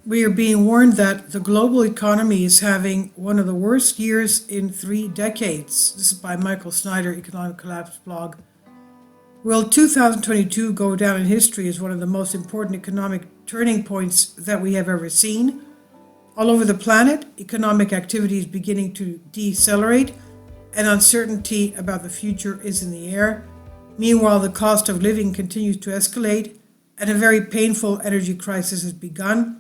We are being warned that the global economy is having one of the worst years in 3 decades. This is by Michael Snyder, Economic Collapse blog. Will 2022 go down in history as one of the most important economic turning points that we have ever seen? All over the planet, economic activity is beginning to decelerate, and uncertainty about the future is in the air. Meanwhile, the cost of living continues to escalate, and a very painful energy crisis has begun.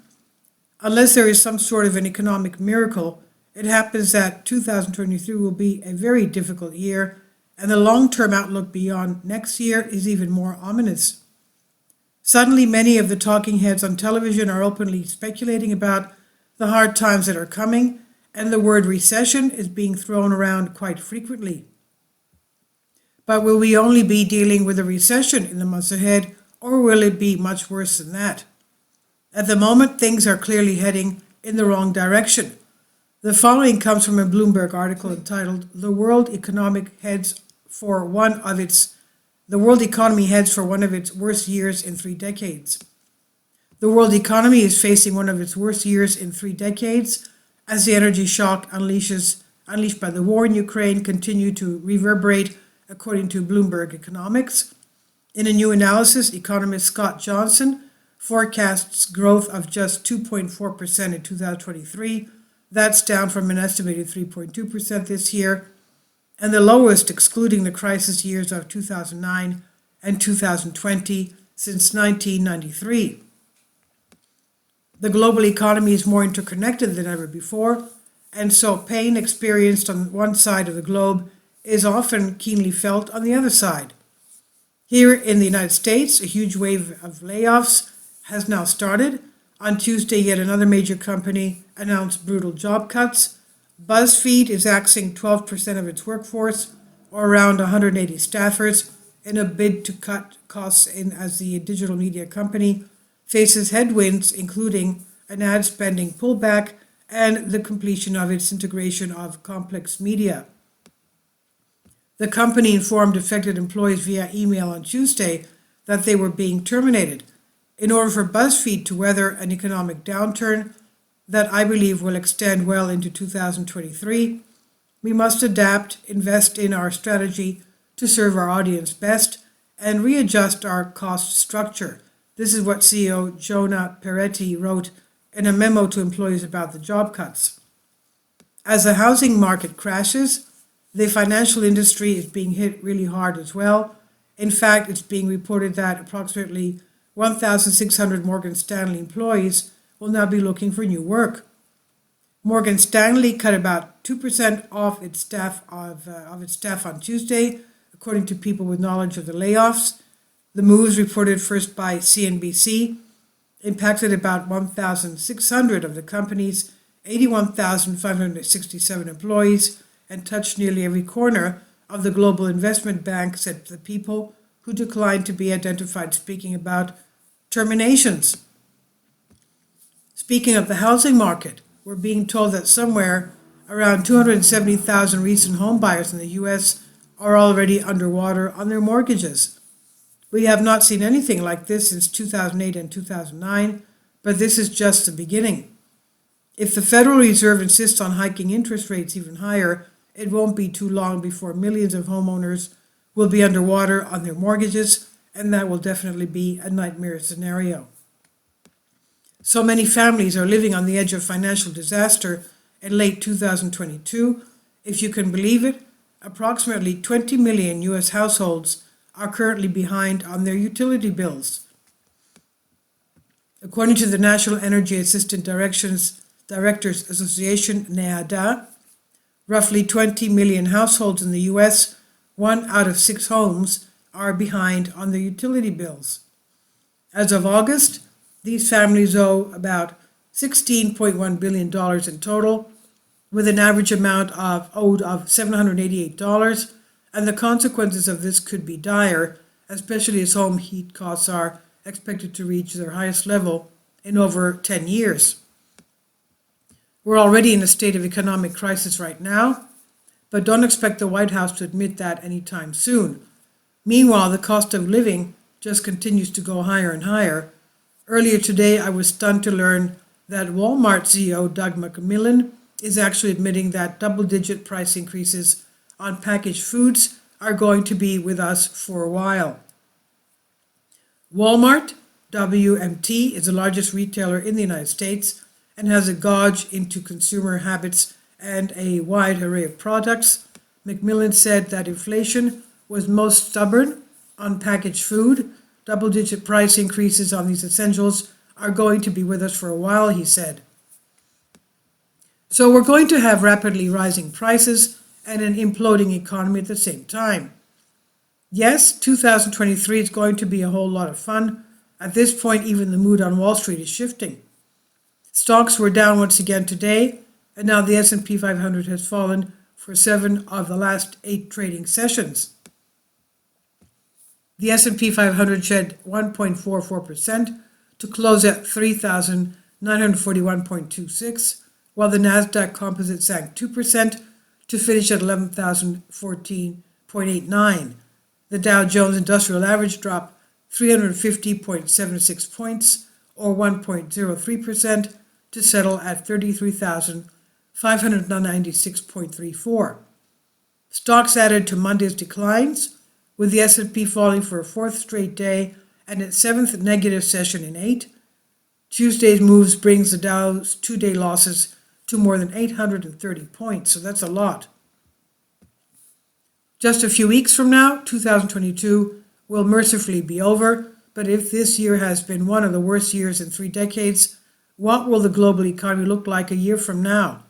Unless there is some sort of an economic miracle, it happens that 2023 will be a very difficult year, and the long-term outlook beyond next year is even more ominous. Suddenly, many of the talking heads on television are openly speculating about the hard times that are coming, and the word recession is being thrown around quite frequently. But will we only be dealing with a recession in the months ahead, or will it be much worse than that? At the moment, things are clearly heading in the wrong direction. The following comes from a Bloomberg article entitled "The World Economy heads for one of its worst years in 3 decades." The world economy is facing one of its worst years in 3 decades as the energy shock unleashed by the war in Ukraine continue to reverberate, according to Bloomberg Economics. In a new analysis, economist Scott Johnson forecasts growth of just 2.4% in 2023. That's down from an estimated 3.2% this year, and the lowest excluding the crisis years of 2009 and 2020 since 1993. The global economy is more interconnected than ever before, and so pain experienced on one side of the globe is often keenly felt on the other side. Here in the United States, a huge wave of layoffs has now started. On Tuesday, yet another major company announced brutal job cuts. BuzzFeed is axing 12% of its workforce, or around 180 staffers, in a bid to cut costs as the digital media company faces headwinds, including an ad spending pullback and the completion of its integration of complex media. The company informed affected employees via email on Tuesday that they were being terminated. In order for BuzzFeed to weather an economic downturn that I believe will extend well into 2023, we must adapt, invest in our strategy to serve our audience best, and readjust our cost structure. This is what CEO Jonah Peretti wrote in a memo to employees about the job cuts. As the housing market crashes, the financial industry is being hit really hard as well. In fact, it's being reported that approximately 1,600 Morgan Stanley employees will now be looking for new work. Morgan Stanley cut about 2% off its staff on Tuesday, according to people with knowledge of the layoffs. The moves, reported first by CNBC, impacted about 1,600 of the company's 81,567 employees and touched nearly every corner of the global investment bank, said the people who declined to be identified, speaking about terminations. Speaking of the housing market, we're being told that somewhere around 270,000 recent home buyers in the U.S. are already underwater on their mortgages. We have not seen anything like this since 2008 and 2009, but this is just the beginning. If the Federal Reserve insists on hiking interest rates even higher, it won't be too long before millions of homeowners will be underwater on their mortgages, and that will definitely be a nightmare scenario. So many families are living on the edge of financial disaster in late 2022. If you can believe it, approximately 20 million U.S. households are currently behind on their utility bills. According to the National Energy Assistant Directors Association, NEADA, roughly 20 million households in the U.S., 1 out of 6 homes, are behind on their utility bills. As of August, these families owe about $16.1 billion in total, with an average amount owed of $788, and the consequences of this could be dire, especially as home heat costs are expected to reach their highest level in over 10 years. We're already in a state of economic crisis right now, but don't expect the White House to admit that anytime soon. Meanwhile, the cost of living just continues to go higher and higher. Earlier today, I was stunned to learn that Walmart CEO Doug McMillon is actually admitting that double-digit price increases on packaged foods are going to be with us for a while. Walmart, WMT, is the largest retailer in the United States and has a gauge into consumer habits and a wide array of products. McMillon said that inflation was most stubborn on packaged food. Double-digit price increases on these essentials are going to be with us for a while, he said. So we're going to have rapidly rising prices and an imploding economy at the same time. Yes, 2023 is going to be a whole lot of fun. At this point, even the mood on Wall Street is shifting. Stocks were down once again today, and now the S&P 500 has fallen for 7 of the last 8 trading sessions. The S&P 500 shed 1.44% to close at 3,941.26, while the Nasdaq Composite sank 2% to finish at 11,014.89. The Dow Jones Industrial Average dropped 350.76 points, or 1.03%, to settle at 33,596.34. Stocks added to Monday's declines, with the S&P falling for a 4th straight day and its 7th negative session in 8. Tuesday's moves brings the Dow's 2-day losses to more than 830 points, so that's a lot. Just a few weeks from now, 2022 will mercifully be over, but if this year has been one of the worst years in 3 decades, what will the global economy look like a year from now?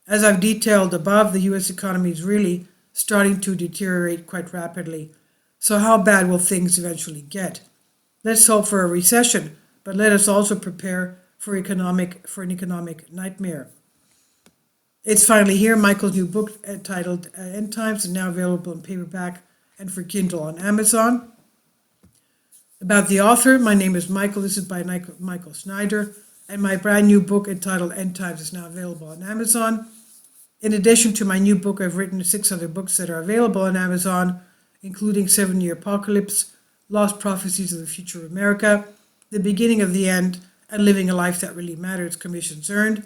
As I've detailed above, the U.S. economy is really starting to deteriorate quite rapidly. So how bad will things eventually get? Let's hope for a recession, but let us also prepare for an economic nightmare. It's finally here. Michael's new book titled End Times is now available in paperback and for Kindle on Amazon. About the author, my name is Michael. This is by Michael Schneider, and my brand new book entitled End Times is now available on Amazon. In addition to my new book, I've written 6 other books that are available on Amazon, including 7-Year Apocalypse, Lost Prophecies of the Future of America, The Beginning of the End, and Living a Life That Really Matters, commissions earned.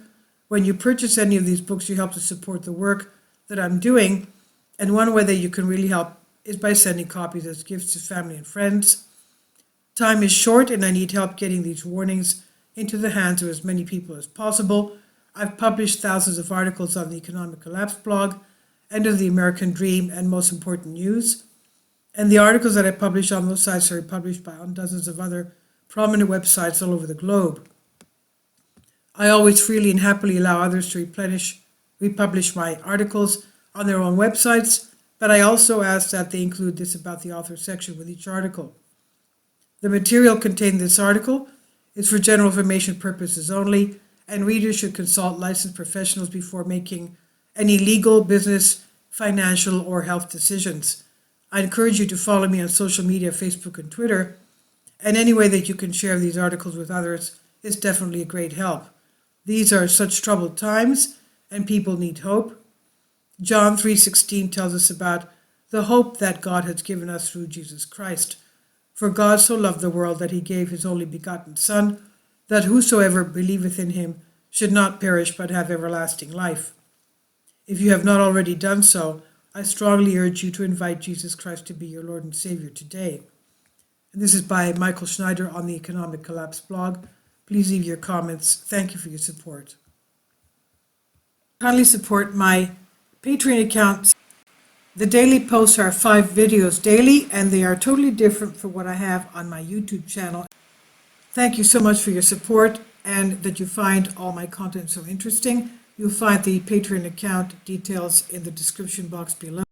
When you purchase any of these books, you help to support the work that I'm doing, and one way that you can really help is by sending copies as gifts to family and friends. Time is short, and I need help getting these warnings into the hands of as many people as possible. I've published thousands of articles on the Economic Collapse blog, End of the American Dream, and Most Important News. And the articles that I publish on those sites are published on dozens of other prominent websites all over the globe. I always freely and happily allow others to republish my articles on their own websites, but I also ask that they include this about the author section with each article. The material contained in this article is for general information purposes only, and readers should consult licensed professionals before making any legal, business, financial, or health decisions. I encourage you to follow me on social media, Facebook and Twitter, and any way that you can share these articles with others is definitely a great help. These are such troubled times, and people need hope. John 3:16 tells us about the hope that God has given us through Jesus Christ. For God so loved the world that he gave his only begotten Son, that whosoever believeth in him should not perish but have everlasting life. If you have not already done so, I strongly urge you to invite Jesus Christ to be your Lord and Savior today. And this is by Michael Schneider on the Economic Collapse blog. Please leave your comments. Thank you for your support. Kindly support my Patreon account. The daily posts are 5 videos daily, and they are totally different from what I have on my YouTube channel. Thank you so much for your support and that you find all my content so interesting. You'll find the Patreon account details in the description box below.